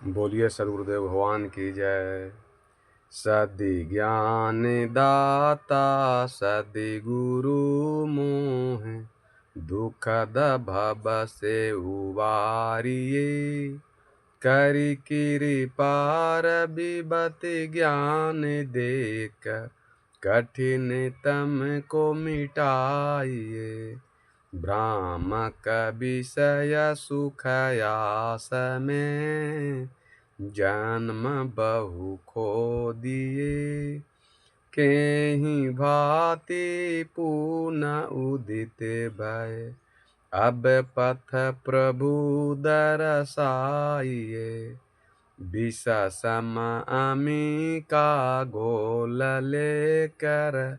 बोलिए सद्गुरुदेव भगवान की जय। सदि ज्ञान दाता सदि गुरु मोह, दुखद भव से उबारिये। करि कृपार विबति ज्ञान देक, कठिन तम को मिटाइए। भ्रामक विषय सुखयास में, जन्म बहु खो दिए। केहि भांति पुनः उदित भय, अब पथ प्रभु दरसाइए। विष सम अमी का घोल लेकर,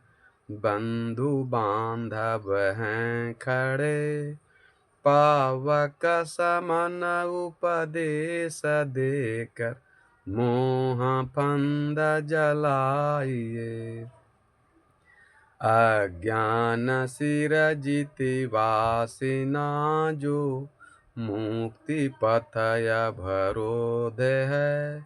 बंधु बांधव हैं खड़े। पावक समन उपदेश देकर, मोह फंद जलाइए। अज्ञान सिरजित वासना जो, मुक्ति पथ अवरोध है।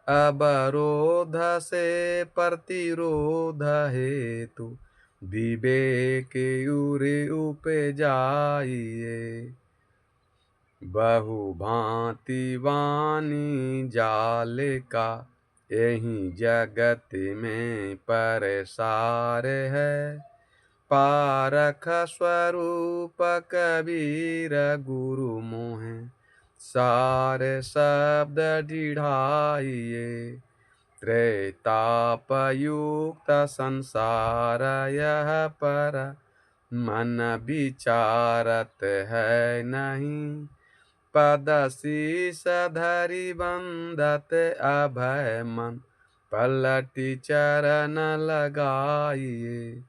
अवरोध से प्रतिरोध हेतु, विवेक उरे उपजाइए। बहु भांति वाणी जाल का, यही जगत में परसार है। पारख स्वरूप कबीर गुरु मोहे, सार शब्द दृढ़ाइए। त्रेतापयुक्त संसार यह पर, मन विचारत है नहीं। पद शीस धरि बंधत अभय मन, पलटि चरण लगाइए।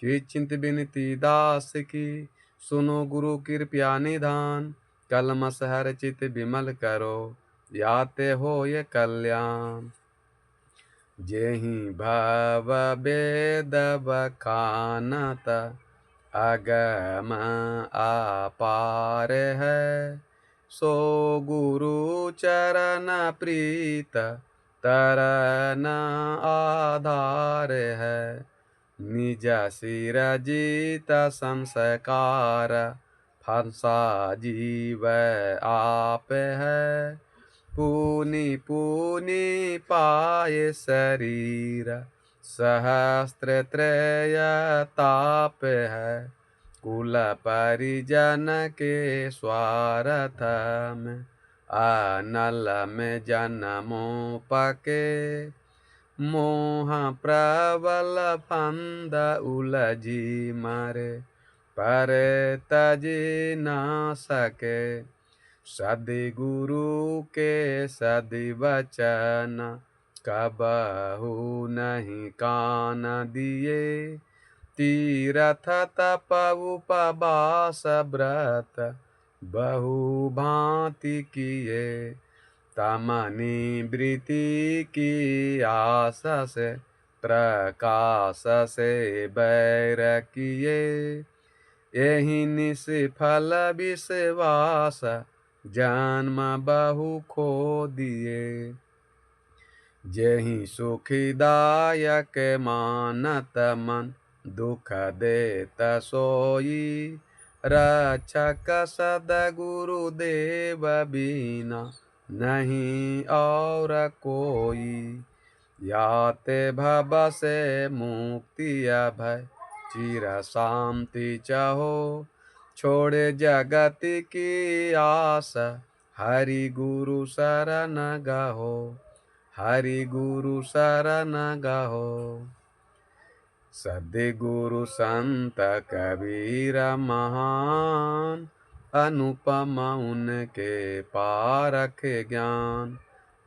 किंचित बिनती दास की, सुनो गुरु कृपया निधान। कलमष हर चित विमल करो, याते हो ये कल्याण। जेहि भव वेद बखानत, अगम अपार है। सो गुरु चरण प्रीत, तरन आधार है। निज सिर जीत संस्कार, फंसा जीव आप है। पुनि पुनि पाए शरीर, सहस्त्र त्रय ताप है। कुल परिजन के स्वार्थ में, अनल में जन्मों पके। मोह प्रबल फंद उलझी मरे, पर तजी न सके। सद्गुरु के सदि वचन, कबहु नहीं कान दिए। तीरथ तप उपवास व्रत, बहु भांति किए। तम निवृत्ति की आस से, प्रकाश से बैर किए। यही निष्फल विश्वास, जन्म बहु खो दिए। जेहि सुखदायक मानत मन, दुख देत सोई। रक्षक सद्गुरु देव बिना, नहीं और कोई। याते भव से मुक्ति अभय, चिर शांति चहो। छोड़े जगत की आस, हरि गुरु शरण गहो। हरि गुरु शरण गहो। सद्गुरु संत कबीर महान, अनुपम उनके पारख ज्ञान।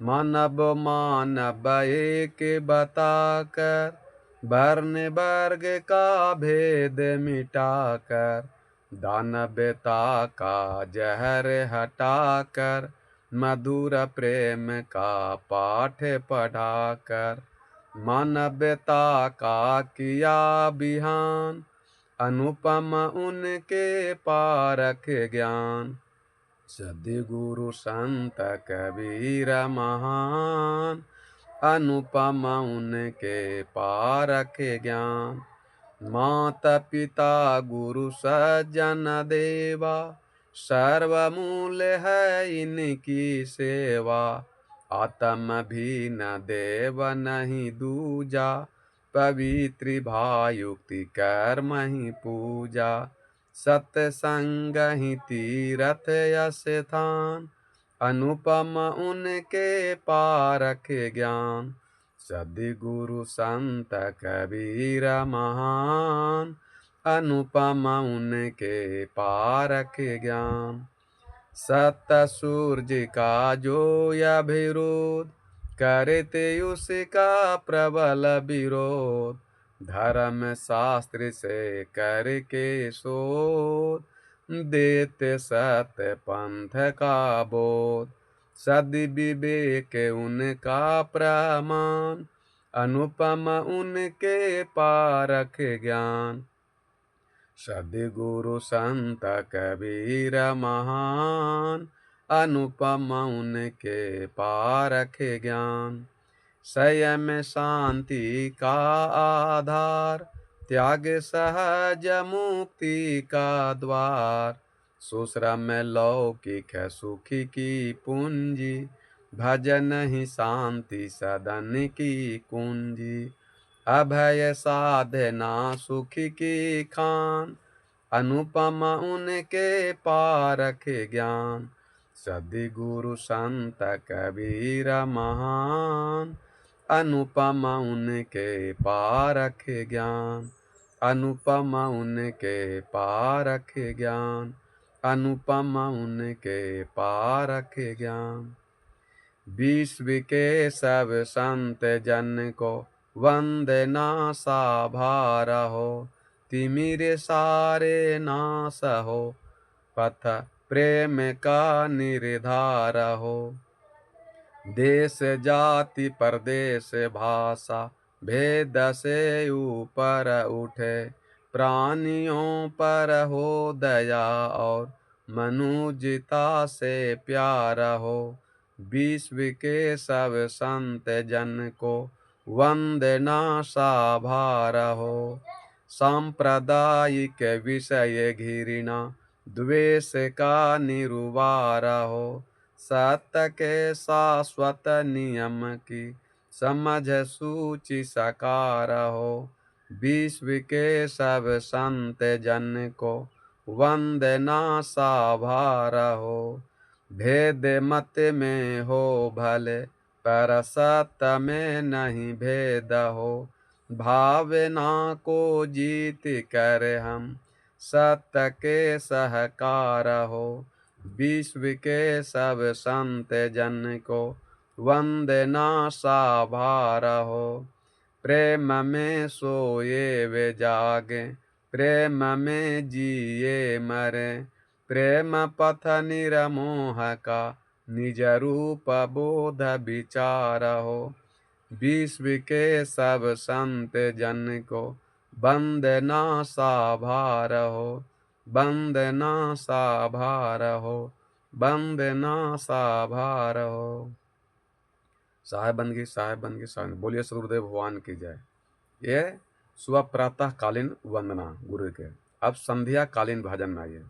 मानव मानव एक बताकर, वर्ण वर्ग का भेद मिटाकर। दानवता का जहर हटाकर, मधुर प्रेम का पाठ पढ़ाकर। मानवता का किया बिहान, अनुपम उनके पारख ज्ञान। सद्गुरु संत कबीर महान, अनुपम उनके पारख ज्ञान। माता पिता गुरु सज्जन देवा, सर्वमूल्य है इनकी सेवा। आत्म भी न देव नहीं दूजा, पवित्र भायुक्ति कर्म ही पूजा। सत्संग ही तीरथ स्थान, अनुपम उनके पारख ज्ञान। सद्गुरु संत कबीर महान, अनुपम उनके पारख ज्ञान। सत सूर्य का जो अभिरोध, करते उसका प्रबल विरोध। धर्म शास्त्र से करके शोध, देते सत्य पंथ का बोध। सद विवेक उनका प्रमाण, अनुपम उनके पारख ज्ञान। सद्गुरु संत कबीर महान, अनुपम उनके पारख ज्ञान। संयम शांति का आधार, त्याग सहज मुक्ति का द्वार। सुश्रम लौकिक सुखी की पूंजी, भजन ही शांति सदन की कुंजी। अभय साधना सुख की खान, अनुपम उनके पारख ज्ञान। सद्गुरु संत कबीर महान, अनुपम उनके पारख ज्ञान। अनुपम उनके पारख ज्ञान, अनुपम उनके पारख ज्ञान। विश्व के सब संत जन को वंदना साभार हो। तिमिर सारे नाश हो, पथ प्रेम का निर्धार हो। देश जाति परदेश भाषा, भेद से ऊपर उठे। प्राणियों पर हो दया और मनुजता से प्यार हो। विश्व के सब संत जन को वंदना साभार हो। सांप्रदायिक विषय घृणा, द्वेष का निर्वार हो। सत्य के शाश्वत नियम की समझ सूचि साकार हो। विश्व के सब संत जन को वंदना साभार हो। भेद मत में हो भले, पर सत्य में नहीं भेद हो। भावना को जीत कर हम सत्य के सहकार हो। विश्व के सब संत जन को वंदना साभार हो। प्रेम में सोए वे जागे, प्रेम में जिए मरे। प्रेम पथ निरमोह का, निज रूप बोध विचार हो। विश्व के सब संत जन को वंदना साभार हो। वंदना साभार हो, वंदना साभार हो। साहेब बन गई, साहेब बन गई, साहेब। बोलिए सदगुरुदेव भगवान की जय। ये सुबह प्रातः कालीन वंदना गुरु के। अब संध्या कालीन भजन में आइए।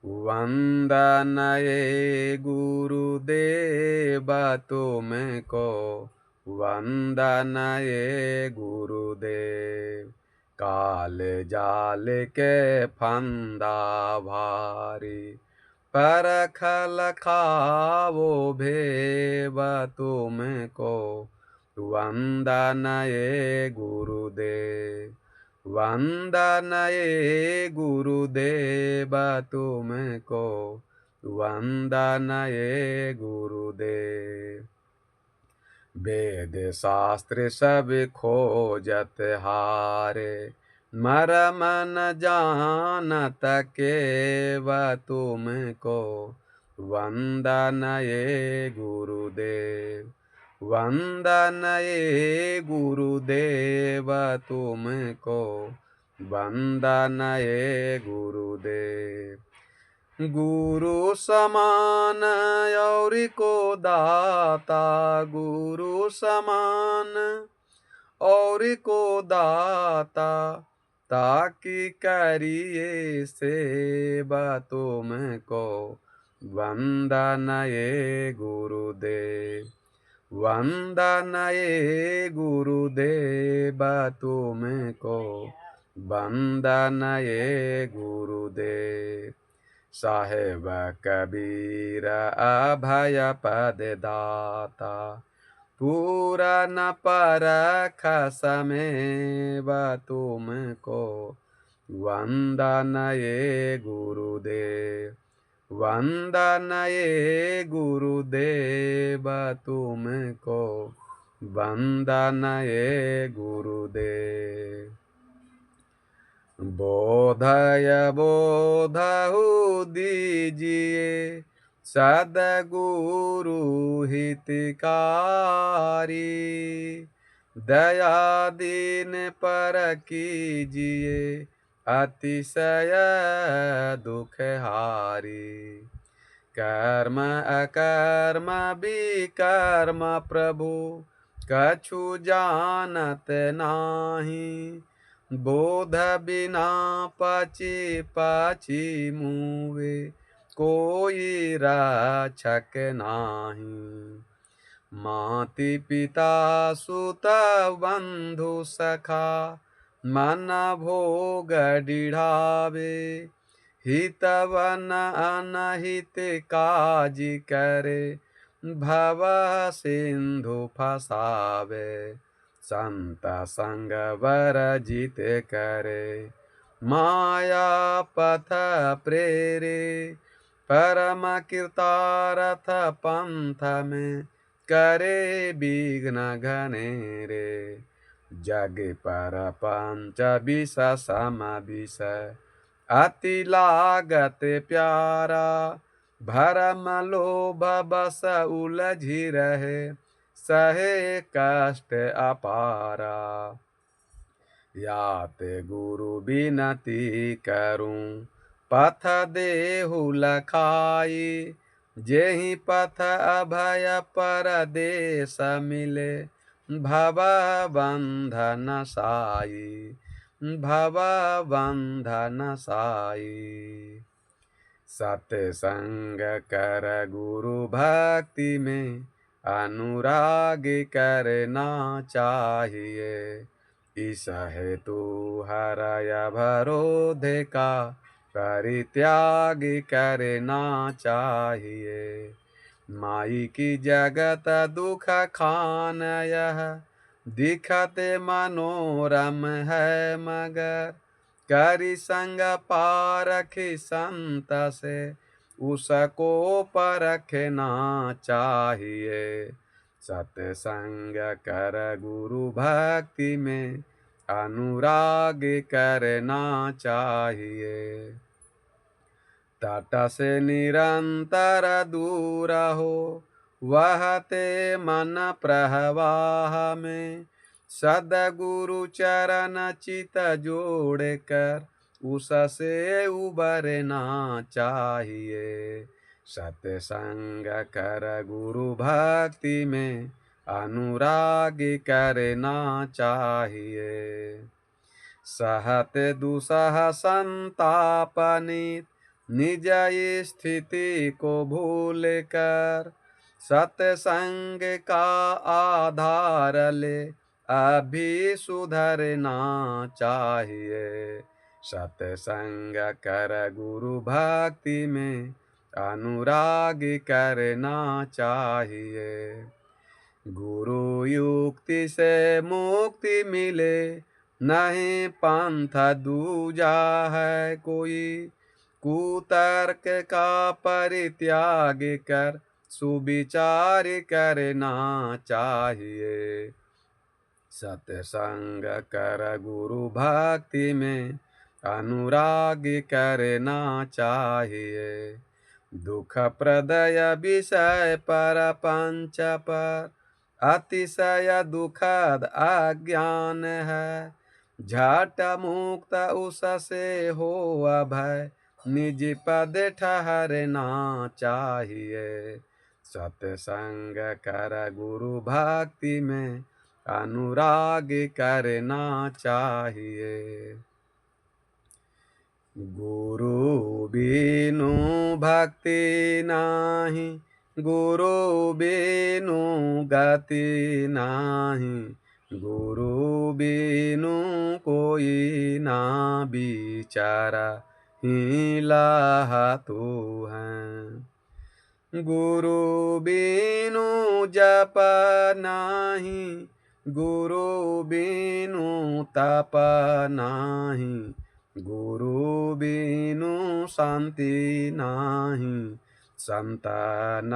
वंदन ये गुरुदेव तुमको, वंदन ये गुरुदेव। काल जाल के फंदा भारी, परख लखावो भेव तुमको। वंदन ये गुरुदेव, वंदन ये गुरुदेव तुमको। वंदन ये गुरुदेव। वेद शास्त्र सब खोजत हारे, मरम न जानत केव तुमको। वंदन ये गुरुदेव, वंदन ये गुरुदेव तुमको। वंदन ये गुरुदेव। गुरु समान और को दाता, गुरु समान और को दाता, ताकि करिए सेवा तुमको वंदन ये गुरुदेव, वंदन ये गुरुदेव तुमको वंदन ये गुरुदेव। साहेब कबीर अभय पद दाता, पूरन परख समेव तुमको वंदन ये गुरुदेव, वंदन ये गुरुदेव तुमको वंदन ये गुरुदेव। बोधय बोधहु दीजिए सदगुरु हितकारी, दया दीन पर कीजिए अतिशय दुखहारी। कर्म अकर्म विकर्म प्रभु कछु जानत नाही, बोध बिना पची पची मुवे कोई रक्षक नाही। माति पिता सुत बंधु सखा मन भोग डिढ़ावे, हितवन अनहित काज करे भव सिंधु फसावे। संत संग वर्जित करे माया पथ प्रेरे, परम कृतारथ पंथ में करे विघ्न घनेरे। जग पर पंच विष सम विष अति लागत प्यारा, भरम लोभ बस उलझी रहे सहे कष्ट अपारा। याते गुरु बिनती करूं पथ देहु लखाई, जेहि पथ अभय परदेस मिले भव बंधन साई, भव बंधन साई। सत्संग कर गुरु भक्ति में अनुराग करना चाहिए, इस हेतु हरय भरोध का परित्याग करना चाहिए। माई की जगत दुख खान यह दिखत मनोरम है, मगर करि संग पारखि संत से उसको परखना चाहिए। सत्संग कर गुरु भक्ति में अनुराग करना चाहिए। तट से निरंतर दूर हो वहते मन प्रवाह में, सदगुरु चरण चित जोड़ कर उससे उबरना चाहिए। सत्संग कर गुरु भक्ति में अनुराग करना चाहिए। सहत दुसह संतापनित निज स्थिति को भूल कर, सत्संग का आधार ले अभी सुधरना चाहिए। सत्संग कर गुरु भक्ति में अनुराग करना चाहिए। गुरु युक्ति से मुक्ति मिले नहीं पंथ दूजा है कोई, कुतर्क का परित्याग कर सुविचार करना चाहिए। सत्संग कर गुरु भक्ति में अनुराग करना चाहिए। दुख प्रदय विषय पर पंच पर अतिशय दुखद अज्ञान है, झट मुक्त उससे हो अभय निज पद ठहरना चाहिए। सत्संग कर गुरु भक्ति में अनुराग करना चाहिए। गुरु बिनु भक्ति नाही, गुरु बिनु गति नाही, गुरु बिनु कोई ना बिचारा ही लाहतु है। गुरु बिनु जप नाही, गुरु बिनु तप नाही, गुरु बिनु शांति नाही, संतान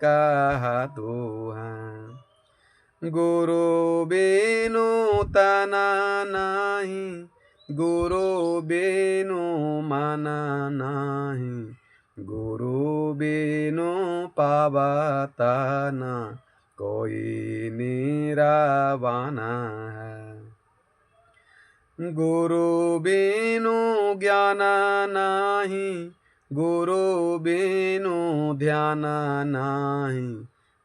कहतु है। गुरु बिनु तन नाही, गुरु बिनु मन नाही, गुरु बिनु पावतन कोई निरावान है। गुरु बिनु ज्ञान नाही, गुरु बिनु ध्यान नाही,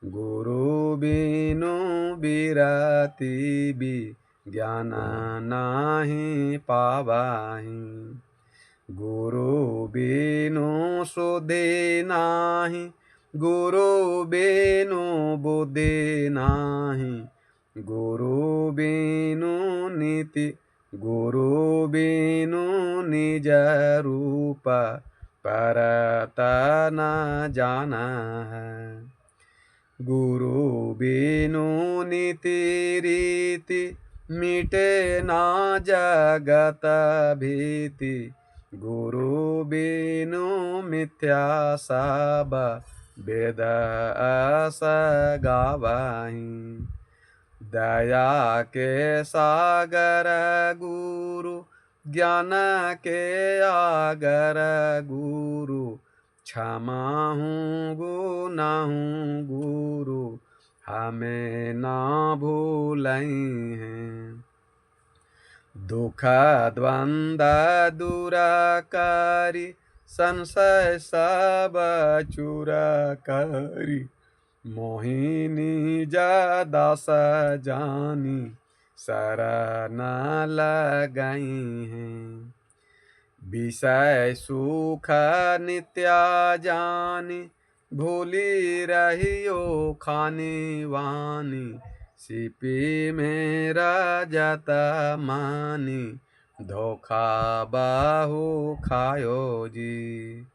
गुरु बिनु विरति भी ज्ञान नाही पावाही। गुरु बिनु सुधि नाही, गुरु बिनु बुद्धि नाही, गुरु बिनु नीति, गुरु बिनु निज रूप परत न जाना है। गुरु बिनु नीति रीति, मिटे ना जगत भीति, गुरु बिनु मिथ्या सब वेद अस गावहीं। दया के सागर गुरु, ज्ञान के आगर गुरु, क्षमा हूँ गुना हूँ गुरु, हमें ना भूलई हैं। दुख द्वंद दूर करी, संशय सब चूर करी, मोहिनी दास जानी शरण लगई हैं। विषय सुख नित्या जानी, भूली रहियो खानी वानी, सिपी मेरा जत मानी, धोखा बाहु खायो जी।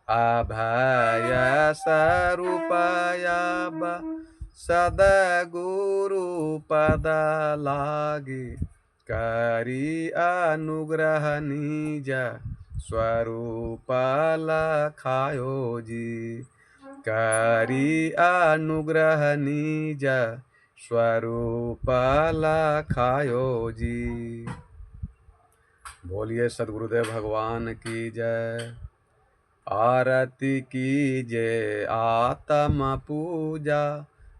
अभय स्वरूपयब सदगुरु पद लागी, करी अनुग्रह निज स्वरूप लखायो जी। करी अनुग्रह निज स्वरूप लखायो जी। बोलिए सद्गुरुदेव भगवान की जय। आरती कीजिए आत्म पूजा,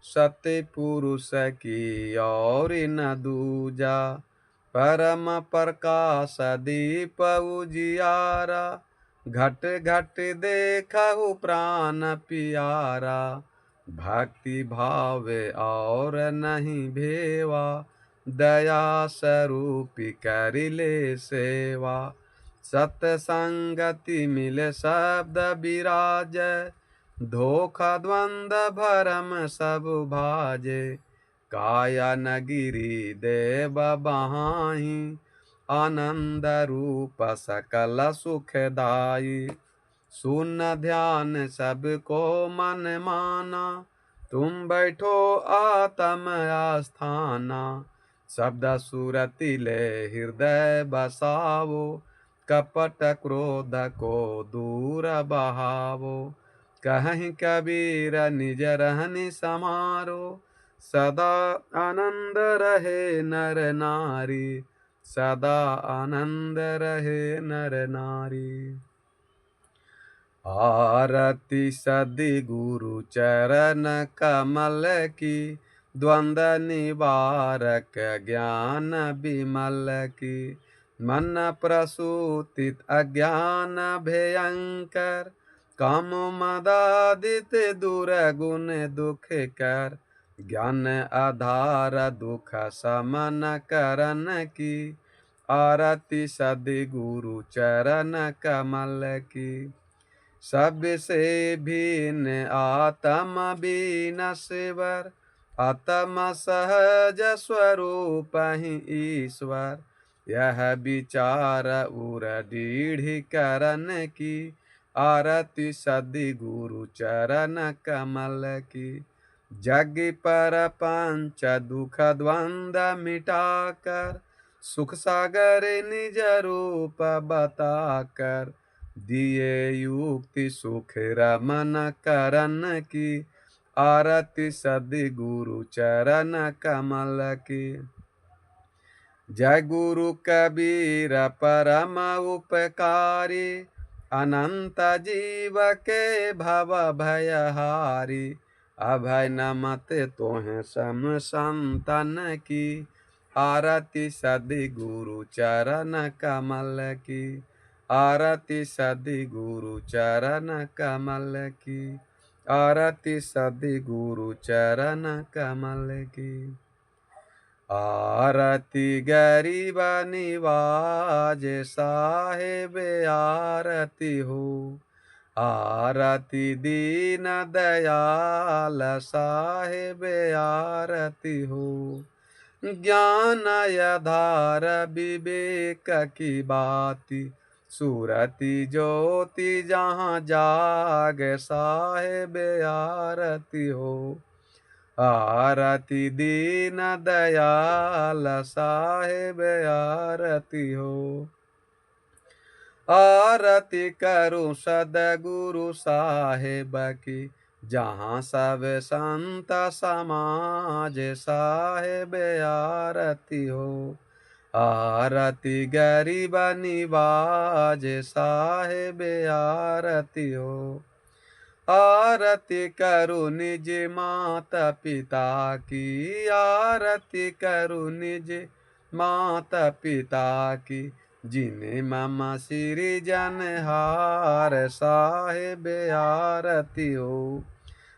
सत्य पुरुष की और न दूजा। परम प्रकाश दीप उजियारा, घट घट देखहु प्राण पियारा। भक्ति भावे और नहीं भेवा, दया स्वरूपी करिले सेवा। सत्संगति मिले शब्द विराज, धोखा द्वंद भरम सब भाजे। काया नगिरी देव बहाही, आनंद रूप सकल सुखदाई। सुन ध्यान सबको मन माना, तुम बैठो आत्म आस्थाना। शब्द सुरति ले हृदय बसावो, कपट क्रोध को दूर बहावो। कहीं कबीर निज रहनि समारो, सदा आनंद रहे नर नारी। सदा आनंद रहे नर नारी। आरती सदि गुरु चरण कमल की, द्वंद निवारक ज्ञान विमल की। मन प्रसूतित अज्ञान भयंकर, काम मदादित दूर गुण दुख कर, ज्ञान आधार दुख समन करन की, आरती सदि गुरु चरण कमल की। सबसे भिन्न आत्म विनश्वर, आत्म सहज स्वरूप ही ईश्वर, यह विचार उर दृढ़ीकरण की, आरती सदि गुरु चरण कमल की। जग पर पंच दुख द्वंद्व मिटाकर, सुख सागर निज रूप बताकर, दिए युक्ति सुख रमन करन की, आरती सदि गुरु चरण कमल की। जय गुरु कबीर परम उपकारी, अनंत जीव के भव भयहारी, अभय नमत तोहे सम संतन की, आरती सदि गुरु चरण कमल की, आरती सदि गुरु चरण कमल की, आरती सदि गुरु चरण कमल की। आरती गरीब निवाज साहेब आरती हो, आरती दीन दयाल साहेब आरती हो, ज्ञान आधार विवेक की बाती, सूरति ज्योति जहाँ जाग साहेब आरती हो, आरती दीन दयाल साहेब आरती हो, आरती करूं सदगुरु साहेब की, जहाँ सब संत समाज साहेब आरती हो, आरती गरीब निवाज साहेब आरती हो, आरती करूं निज माता पिता की, आरती करूं निज माता पिता की, जिन्हें मामा श्री जनहार साहेब आरती हो,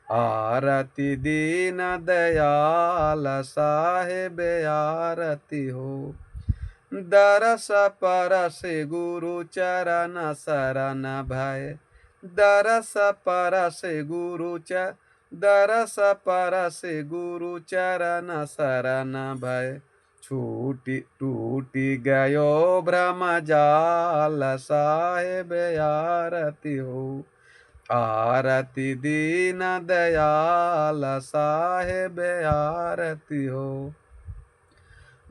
आरती दीन दयाल साहेब आरती हो, दरस परस गुरु चरण शरण भय, दरस परस गुरु दरस परस गुरु चरण शरण भय, छूटी टूटी गयो भ्रम जाल साहेब आरती हो, आरती दीन दयाल साहेब आरती हो,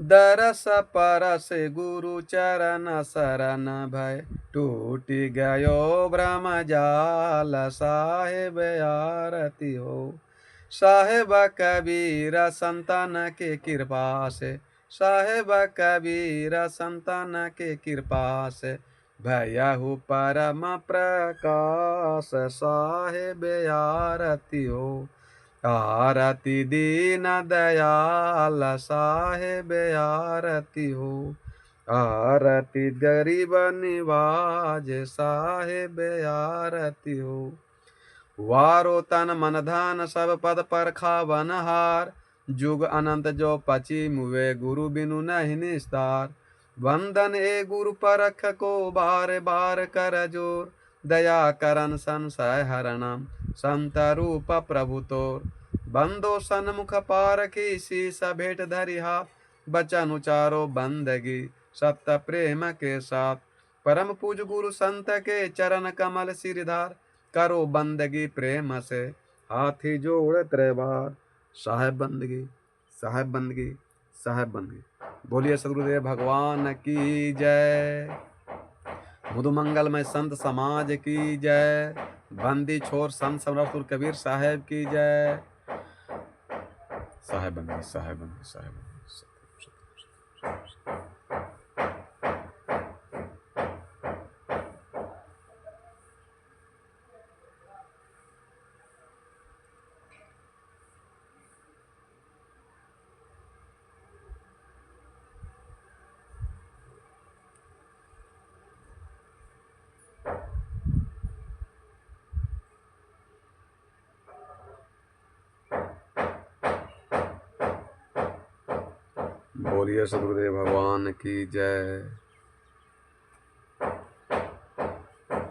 दरस परस गुरु चरण शरण भय, टूटी गयो भ्रम जाल साहेब आरती हो, साहेब कबीर संतान के कृपा से, साहेब कबीर संतान के कृपा से, भयहु परम प्रकाश साहेब आरती हो, आरती दीन दयाल साहेब आरती हो, आरती गरीब निवाज साहेब आरती हो, वारो तन मन धन सब पद पर खावन हार, जुग अनंत जो पची मुए गुरु बिनु नहीं निस्तार, वंदन ए गुरु परख को बार बार कर जोर, दया करन संशय हरणम संत रूप प्रभु तोर, बंदो सन्मुख पार की शीस भेंट धरिहा, बचन उचारो बंदगी सत्य प्रेम के साथ, परम पूज गुरु संत के चरण कमल सिरधार, करो बंदगी प्रेम से हाथी जोड़ त्रेबार, साहेब बंदगी साहेब बंदगी साहेब बंदगी। बोलिए सदगुरुदेव भगवान की जय, मुदुमंगलमय संत समाज की जय, बंदी छोर संत समरसुर कबीर साहेब की जय। साहेब बंदगी साहेब बंदगी साहेब बंदगी। बोलिए सदगुरुदेव भगवान की जय।